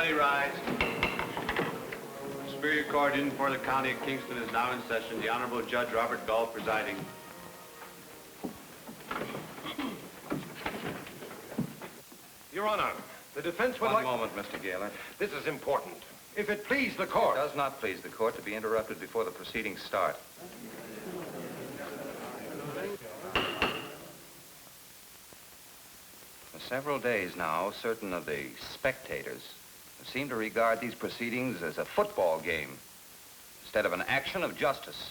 Everybody rise. Superior Court in for the County of Kingston is now in session. The Honorable Judge Robert Gall presiding. Your Honor, the defense would One moment, Mr. Gaylor. This is important. If it please the court. It does not please the court to be interrupted before the proceedings start. For several days now, certain of the spectators seem to regard these proceedings as a football game instead of an action of justice.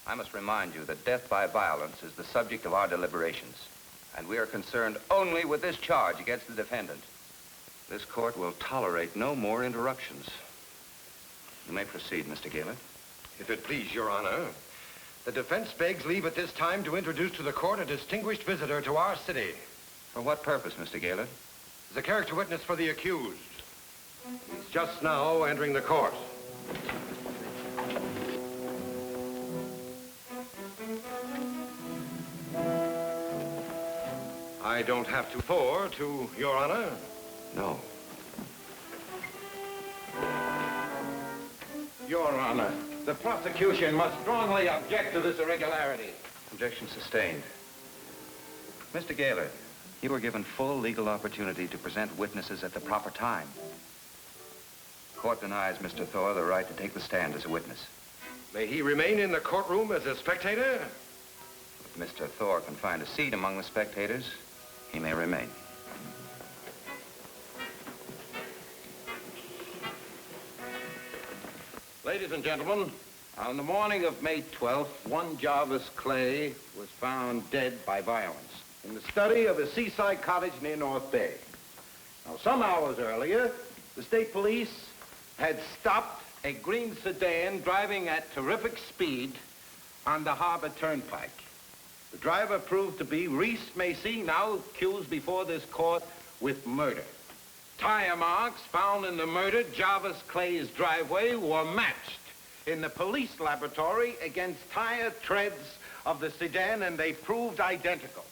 I must remind you that death by violence is the subject of our deliberations, and we are concerned only with this charge against the defendant. This court will tolerate no more interruptions. You may proceed, Mr. Gaylor. If it please your honor, the defense begs leave at this time to introduce to the court a distinguished visitor to our city. For what purpose, Mr. Gaylor? As a character witness for the accused. He's just now entering the court. I don't have to for to your honor. No. Your Honor, the prosecution must strongly object to this irregularity. Objection sustained. Mr. Gaylor, you were given full legal opportunity to present witnesses at the proper time. The court denies Mr. Thor the right to take the stand as a witness. May he remain in the courtroom as a spectator? If Mr. Thor can find a seat among the spectators, he may remain. Ladies and gentlemen, on the morning of May 12th, one Jarvis Clay was found dead by violence in the study of a seaside cottage near North Bay. Now, some hours earlier, the state police had stopped a green sedan driving at terrific speed on the Harbor Turnpike. The driver proved to be Reese Macy, now accused before this court with murder. Tire marks found in the murdered Jarvis Clay's driveway were matched in the police laboratory against tire treads of the sedan, and they proved identical.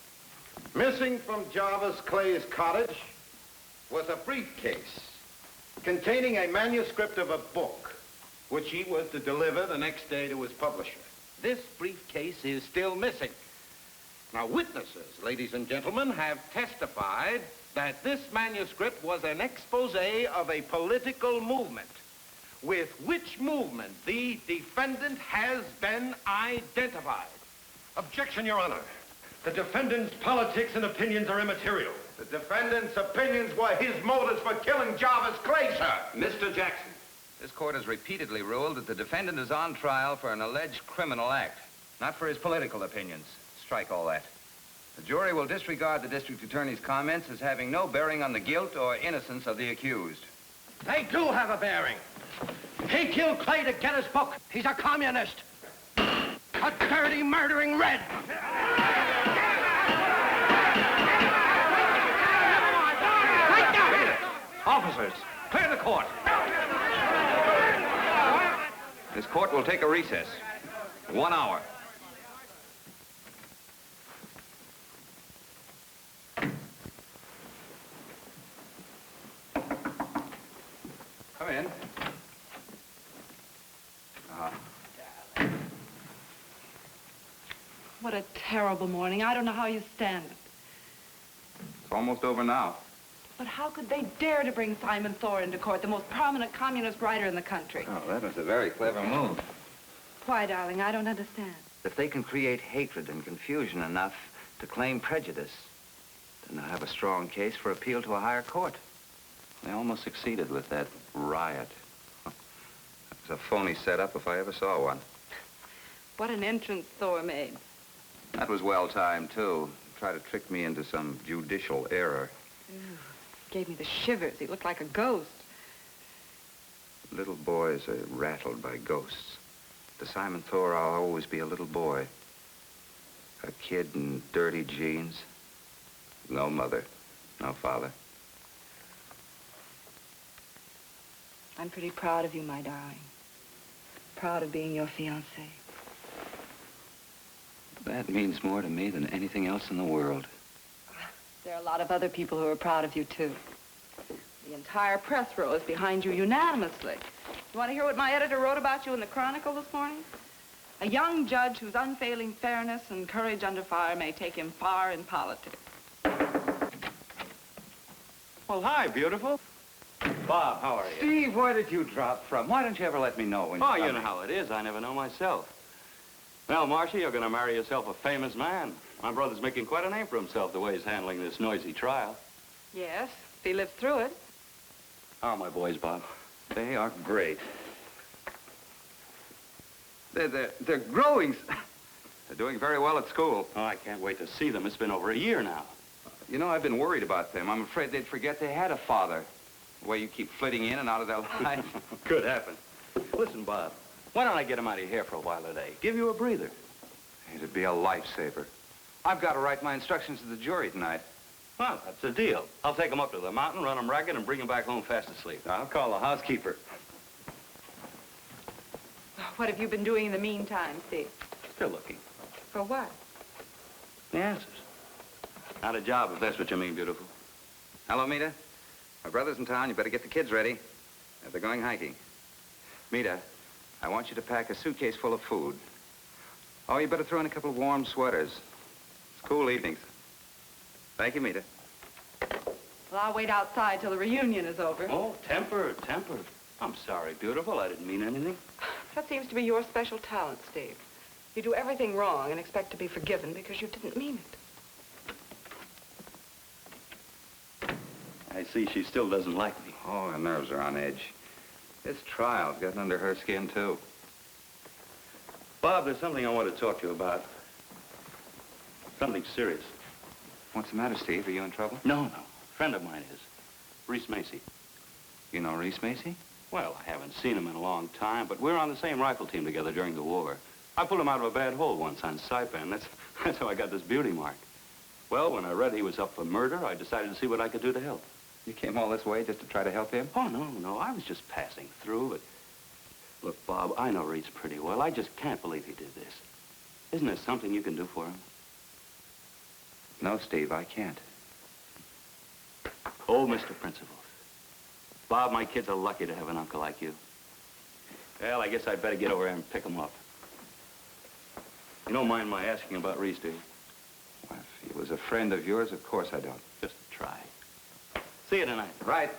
Missing from Jarvis Clay's cottage was a briefcase containing a manuscript of a book, which he was to deliver the next day to his publisher. This briefcase is still missing. Now, witnesses, ladies and gentlemen, have testified that this manuscript was an expose of a political movement, with which movement the defendant has been identified. Objection, your honor. The defendant's politics and opinions are immaterial. The defendant's opinions were his motives for killing Jarvis Clay, sir. Mr. Jackson. This court has repeatedly ruled that the defendant is on trial for an alleged criminal act, not for his political opinions. Strike all that. The jury will disregard the district attorney's comments as having no bearing on the guilt or innocence of the accused. They do have a bearing. He killed Clay to get his book. He's a communist. A dirty, murdering red. Officers, clear the court. This court will take a recess. 1 hour. Come in. What a terrible morning. I don't know how you stand it. It's almost over now. But how could they dare to bring Simon Thor into court, the most prominent communist writer in the country? Oh, that was a very clever move. Why, darling, I don't understand. If they can create hatred and confusion enough to claim prejudice, then they'll have a strong case for appeal to a higher court. They almost succeeded with that riot. It was a phony setup if I ever saw one. What an entrance Thor made. That was well timed, too. Try to trick me into some judicial error. Ew. Gave me the shivers. He looked like a ghost. Little boys are rattled by ghosts. To Simon Thor, I'll always be a little boy. A kid in dirty jeans. No mother, no father. I'm pretty proud of you, my darling. Proud of being your fiancé. That means more to me than anything else in the world. There are a lot of other people who are proud of you, too. The entire press row is behind you unanimously. You want to hear what my editor wrote about you in the Chronicle this morning? A young judge whose unfailing fairness and courage under fire may take him far in politics. Well, hi, beautiful. Bob, how are you? Steve, where did you drop from? Why don't you ever let me know when Oh, you're you know coming? how it is. I never know myself. Well, Marcia, you're going to marry yourself a famous man. My brother's making quite a name for himself the way he's handling this noisy trial. Yes, if he lives through it. How are my boys, Bob? They are great. They're growing. They're doing very well at school. Oh, I can't wait to see them. It's been over a year now. You know, I've been worried about them. I'm afraid they'd forget they had a father. The way you keep flitting in and out of their life. Could happen. Listen, Bob, why don't I get him out of here for a while today? Give you a breather. It'd be a lifesaver. I've got to write my instructions to the jury tonight. Well, that's the deal. I'll take him up to the mountain, run him ragged, and bring him back home fast asleep. I'll call the housekeeper. What have you been doing in the meantime, Steve? Still looking. For what? The answers. Not a job, if that's what you mean, beautiful. Hello, Mita. My brother's in town. You better get the kids ready. They're going hiking. Mita, I want you to pack a suitcase full of food. Oh, you better throw in a couple of warm sweaters. It's cool evenings. Thank you, Mita. Well, I'll wait outside till the reunion is over. Oh, temper. I'm sorry, beautiful. I didn't mean anything. That seems to be your special talent, Steve. You do everything wrong and expect to be forgiven because you didn't mean it. I see she still doesn't like me. Oh, her nerves are on edge. This trial's gotten under her skin, too. Bob, there's something I want to talk to you about. Something serious. What's the matter, Steve? Are you in trouble? No. A friend of mine is. Reese Macy. You know Reese Macy? Well, I haven't seen him in a long time, but we're on the same rifle team together during the war. I pulled him out of a bad hole once on Saipan. That's how I got this beauty mark. Well, when I read he was up for murder, I decided to see what I could do to help. You came all this way just to try to help him? Oh, no. I was just passing through, but... Look, Bob, I know Reese pretty well. I just can't believe he did this. Isn't there something you can do for him? No, Steve, I can't. Oh, Mr. Principal. Bob, my kids are lucky to have an uncle like you. Well, I guess I'd better get over there and pick him up. You don't mind my asking about Reese, do you? Well, if he was a friend of yours, of course I don't. Just try. See you tonight. Right.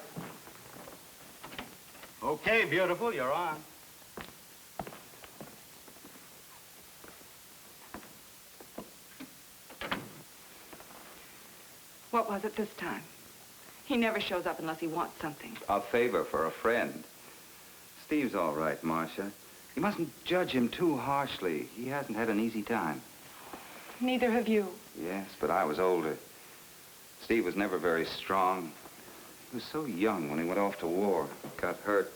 Okay, beautiful, you're on. What was it this time? He never shows up unless he wants something. A favor for a friend. Steve's all right, Marcia. You mustn't judge him too harshly. He hasn't had an easy time. Neither have you. Yes, but I was older. Steve was never very strong. He was so young when he went off to war. Got hurt.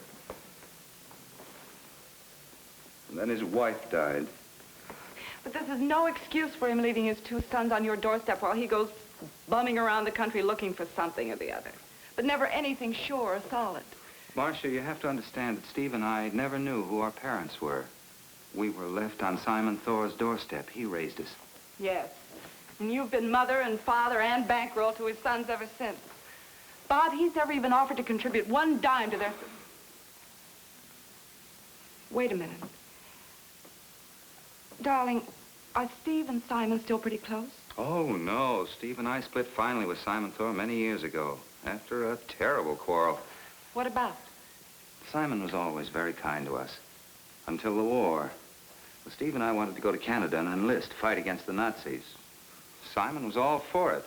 And then his wife died. But this is no excuse for him leaving his two sons on your doorstep while he goes bumming around the country looking for something or the other. But never anything sure or solid. Marcia, you have to understand that Steve and I never knew who our parents were. We were left on Simon Thor's doorstep. He raised us. Yes. And you've been mother and father and bankroll to his sons ever since. Bob, he's never even offered to contribute one dime to their... Wait a minute. Darling, are Steve and Simon still pretty close? Oh, no. Steve and I split finally with Simon Thor many years ago, after a terrible quarrel. What about? Simon was always very kind to us, until the war. Well, Steve and I wanted to go to Canada and enlist, fight against the Nazis. Simon was all for it,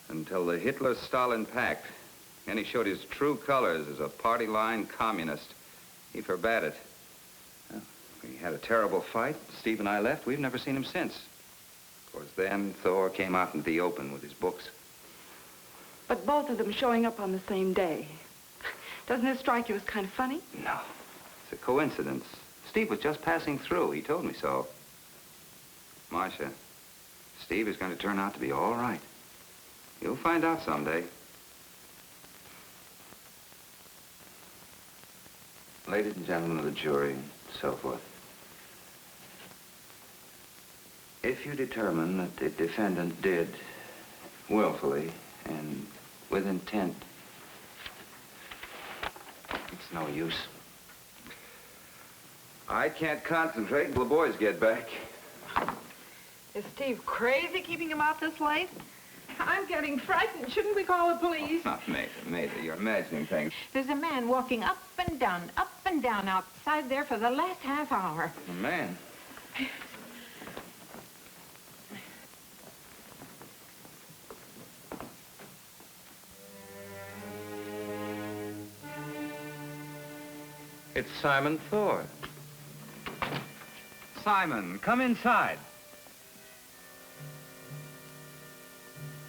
until the Hitler-Stalin pact. And he showed his true colors as a party-line communist. He forbade it. Well, we had a terrible fight. Steve and I left. We've never seen him since. Of course, then Thor came out into the open with his books. But both of them showing up on the same day. Doesn't it strike you as kind of funny? No. It's a coincidence. Steve was just passing through. He told me so. Marcia, Steve is going to turn out to be all right. You'll find out someday. Ladies and gentlemen of the jury, and so forth. If you determine that the defendant did willfully and with intent It's no use. I can't concentrate until the boys get back. Is Steve crazy keeping him out this late? I'm getting frightened. Shouldn't we call the police? Oh, Maida, you're imagining things. There's a man walking up and down outside there for the last half hour. A man? It's Simon Thor. Simon, come inside.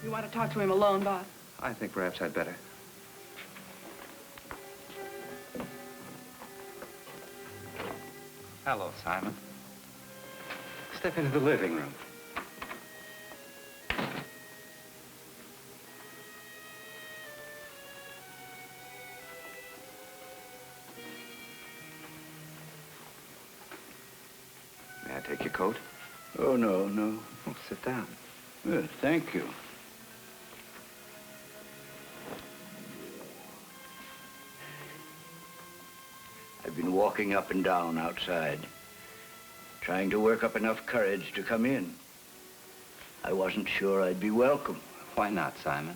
You want to talk to him alone, boss? I think perhaps I'd better. Hello, Simon. Step into the living room. May I take your coat? Oh, no, no. Oh, sit down. Thank you. I've been walking up and down outside, trying to work up enough courage to come in. I wasn't sure I'd be welcome. Why not, Simon?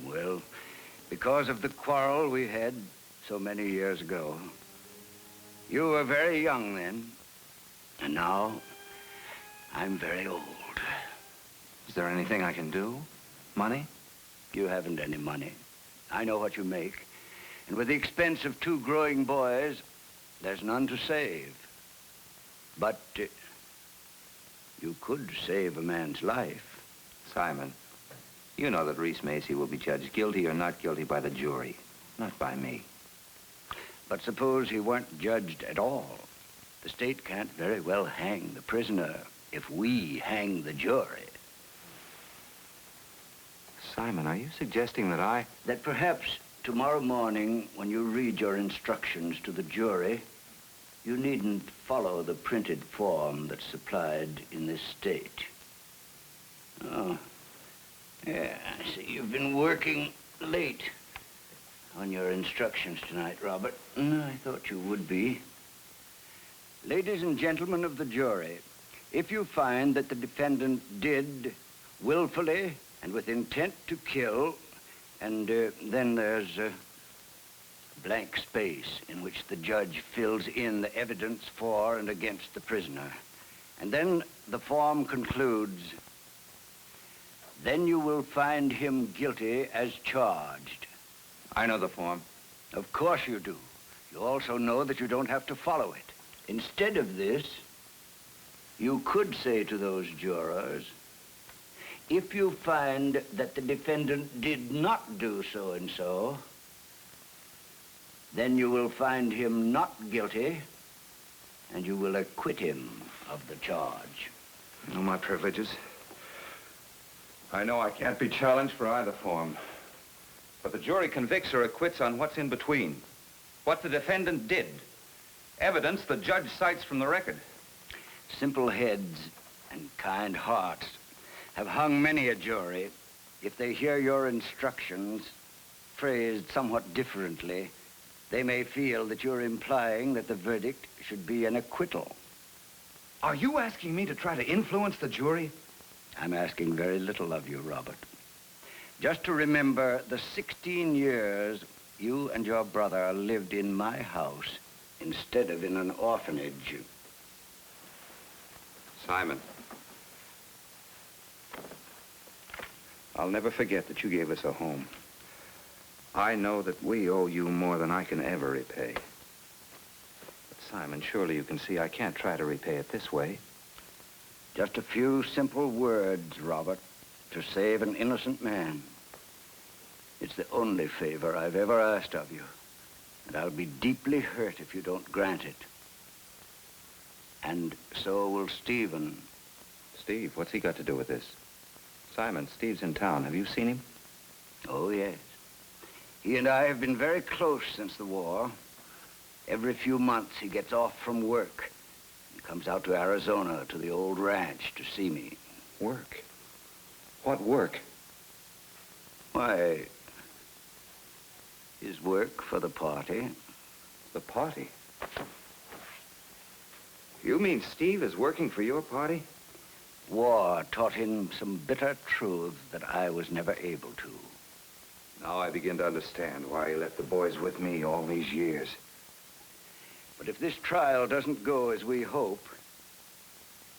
Well, because of the quarrel we had so many years ago. You were very young then, and now I'm very old. Is there anything I can do? Money? You haven't any money. I know what you make. And with the expense of 2 growing boys, there's none to save. But you could save a man's life. Simon, you know that Reese Macy will be judged guilty or not guilty by the jury, not by me. But suppose he weren't judged at all. The state can't very well hang the prisoner if we hang the jury. Simon, are you suggesting that That perhaps tomorrow morning, when you read your instructions to the jury, you needn't follow the printed form that's supplied in this state. Oh, yeah, I see you've been working late on your instructions tonight, Robert. I thought you would be. Ladies and gentlemen of the jury, if you find that the defendant did willfully and with intent to kill, and then there's a blank space in which the judge fills in the evidence for and against the prisoner. And then the form concludes, then you will find him guilty as charged. I know the form. Of course you do. You also know that you don't have to follow it. Instead of this, you could say to those jurors, if you find that the defendant did not do so and so, then you will find him not guilty, and you will acquit him of the charge. I know my privileges. I know I can't be challenged for either form. But the jury convicts or acquits on what's in between. What the defendant did. Evidence the judge cites from the record. Simple heads and kind hearts have hung many a jury. If they hear your instructions phrased somewhat differently, they may feel that you're implying that the verdict should be an acquittal. Are you asking me to try to influence the jury? I'm asking very little of you, Robert. Just to remember the 16 years you and your brother lived in my house instead of in an orphanage. Simon. I'll never forget that you gave us a home. I know that we owe you more than I can ever repay. But Simon, surely you can see I can't try to repay it this way. Just a few simple words, Robert, to save an innocent man. It's the only favor I've ever asked of you, and I'll be deeply hurt if you don't grant it. And so will Stephen. Steve, what's he got to do with this? Simon, Steve's in town. Have you seen him? Oh, yes. He and I have been very close since the war. Every few months he gets off from work and comes out to Arizona to the old ranch to see me. Work? What work? Why, his work for the party. The party? You mean Steve is working for your party? War taught him some bitter truths that I was never able to. Now I begin to understand why he left the boys with me all these years. But if this trial doesn't go as we hope,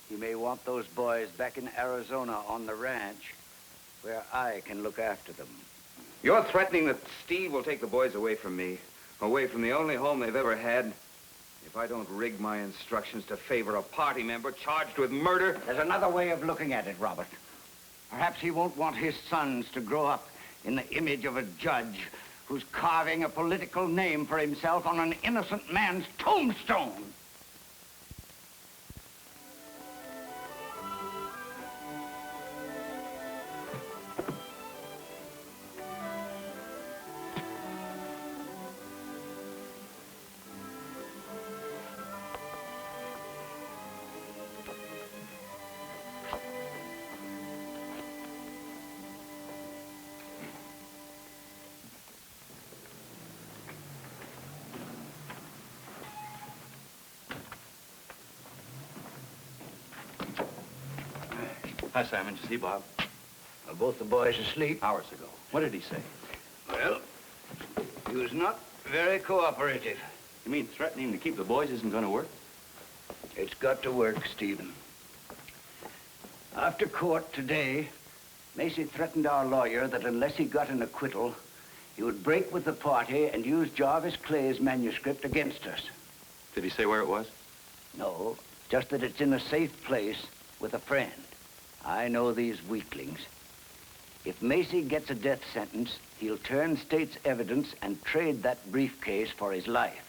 he may want those boys back in Arizona on the ranch where I can look after them. You're threatening that Steve will take the boys away from me, away from the only home they've ever had, if I don't rig my instructions to favor a party member charged with murder? There's another way of looking at it, Robert. Perhaps he won't want his sons to grow up in the image of a judge who's carving a political name for himself on an innocent man's tombstone. Hi, Simon. Did you see Bob? Are both the boys asleep? Hours ago. What did he say? Well, he was not very cooperative. You mean threatening to keep the boys isn't going to work? It's got to work, Stephen. After court today, Macy threatened our lawyer that unless he got an acquittal, he would break with the party and use Jarvis Clay's manuscript against us. Did he say where it was? No, just that it's in a safe place with a friend. I know these weaklings. If Macy gets a death sentence, he'll turn state's evidence and trade that briefcase for his life.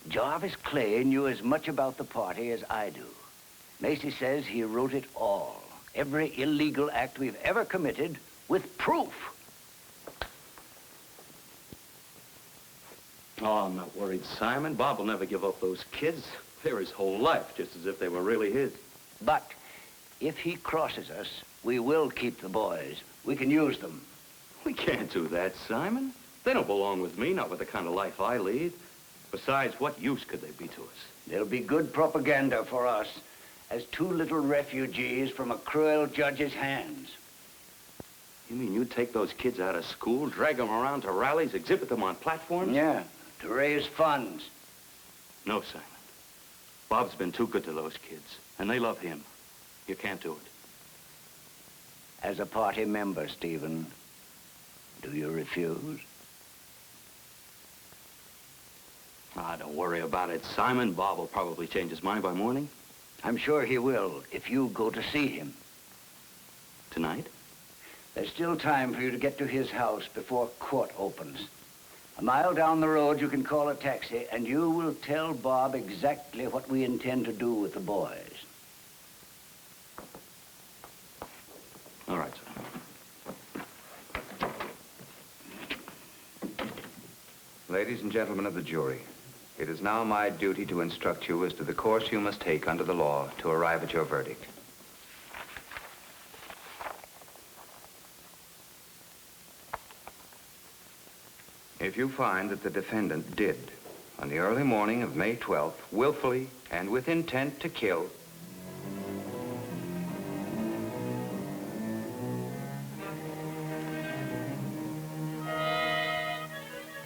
Jarvis Clay knew as much about the party as I do. Macy says he wrote it all, every illegal act we've ever committed, with proof. Oh, I'm not worried, Simon. Bob will never give up those kids. They're his whole life, just as if they were really his. But if he crosses us, we will keep the boys. We can use them. We can't do that, Simon. They don't belong with me, not with the kind of life I lead. Besides, what use could they be to us? They'll be good propaganda for us as two little refugees from a cruel judge's hands. You mean you'd take those kids out of school, drag them around to rallies, exhibit them on platforms? Yeah, to raise funds. No, Simon. Bob's been too good to those kids, and they love him. You can't do it. As a party member, Stephen, do you refuse? Ah, don't worry about it, Simon. Bob will probably change his mind by morning. I'm sure he will, if you go to see him. Tonight? There's still time for you to get to his house before court opens. A mile down the road, you can call a taxi, and you will tell Bob exactly what we intend to do with the boys. All right, sir. Ladies and gentlemen of the jury, it is now my duty to instruct you as to the course you must take under the law to arrive at your verdict. If you find that the defendant did, on the early morning of May 12th, willfully and with intent to kill,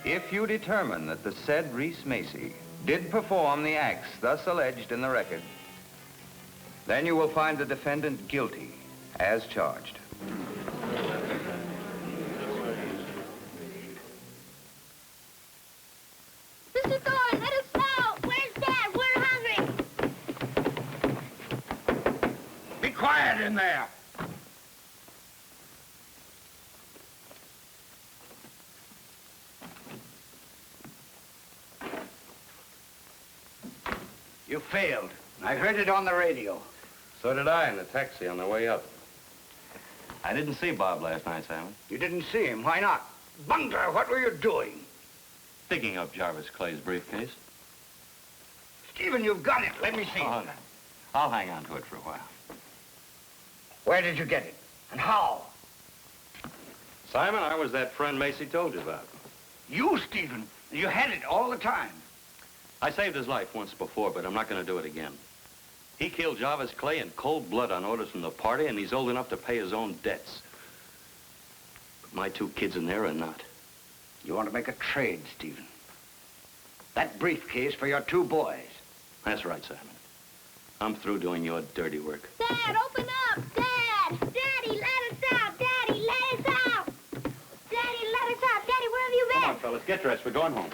if you determine that the said Reese Macy did perform the acts thus alleged in the record, then you will find the defendant guilty as charged. Mr. Thorne, let us out! Where's Dad? We're hungry! Be quiet in there! You failed. I heard it on the radio. So did I in the taxi on the way up. I didn't see Bob last night, Simon. You didn't see him. Why not? Bunter, what were you doing? Digging up Jarvis Clay's briefcase. Stephen, you've got it. Let me see Oh, it. I'll hang on to it for a while. Where did you get it? And how? Simon, I was that friend Macy told you about. You, Stephen? You had it all the time. I saved his life once before, but I'm not going to do it again. He killed Jarvis Clay in cold blood on orders from the party, and he's old enough to pay his own debts. But my 2 kids in there are not. You want to make a trade, Stephen. That briefcase for your 2 boys. That's right, Simon. I'm through doing your dirty work. Dad, open up! Dad! Daddy, let us out! Daddy, let us out! Daddy, let us out! Daddy, where have you been? Come on, fellas, get dressed. We're going home.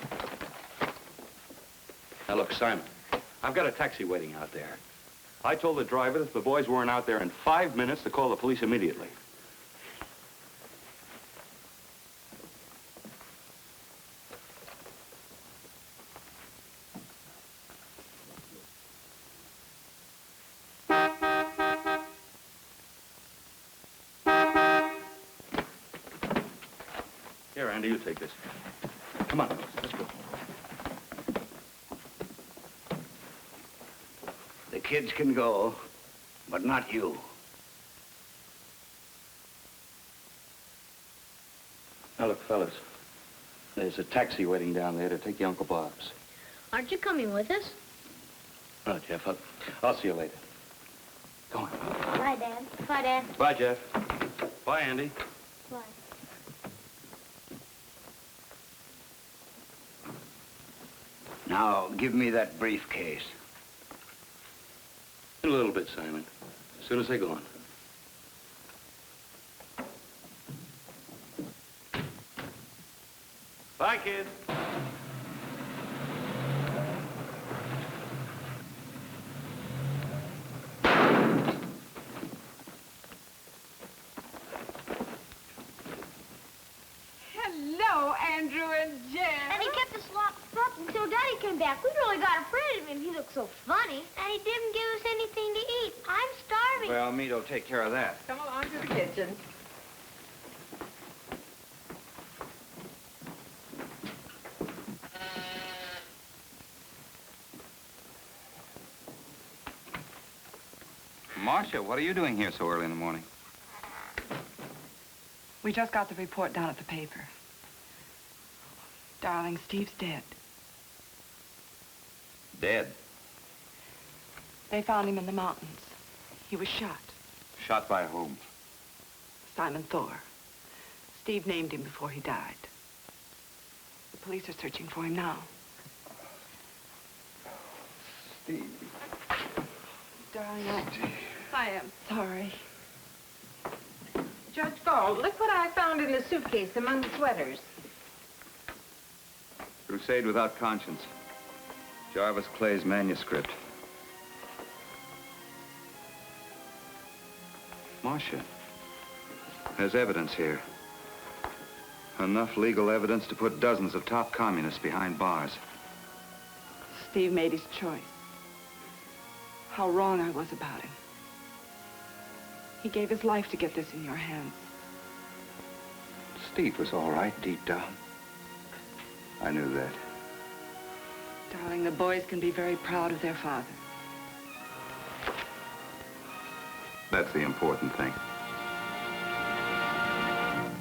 Now, look, Simon, I've got a taxi waiting out there. I told the driver that if the boys weren't out there in 5 minutes to call the police immediately. Here, Andy, you take this. Come on, let's go. The kids can go, but not you. Now, look, fellas, there's a taxi waiting down there to take you Uncle Bob's. Aren't you coming with us? Oh, Jeff, I'll see you later. Go on. Bye, Dad. Bye, Dad. Bye, Jeff. Bye, Andy. Bye. Now, give me that briefcase. In a little bit, Simon. As soon as they go on. Bye, kids. Hello, Andrew and Jen. And he kept us locked up until Daddy came back. We really got afraid of him. He looked so funny. And he didn't give us anything to eat. I'm starving. Well, meat'll take care of that. Come along to the kitchen. Marcia, what are you doing here so early in the morning? We just got the report down at the paper. Darling, Steve's dead. Dead. They found him in the mountains. He was shot. Shot by whom? Simon Thor. Steve named him before he died. The police are searching for him now. Steve. Darling, I am sorry. Judge Gold, look what I found in the suitcase among the sweaters. Crusade without conscience. Jarvis Clay's manuscript. Marcia, there's evidence here. Enough legal evidence to put dozens of top communists behind bars. Steve made his choice. How wrong I was about him. He gave his life to get this in your hands. Steve was all right deep down. I knew that. Darling, the boys can be very proud of their father. That's the important thing.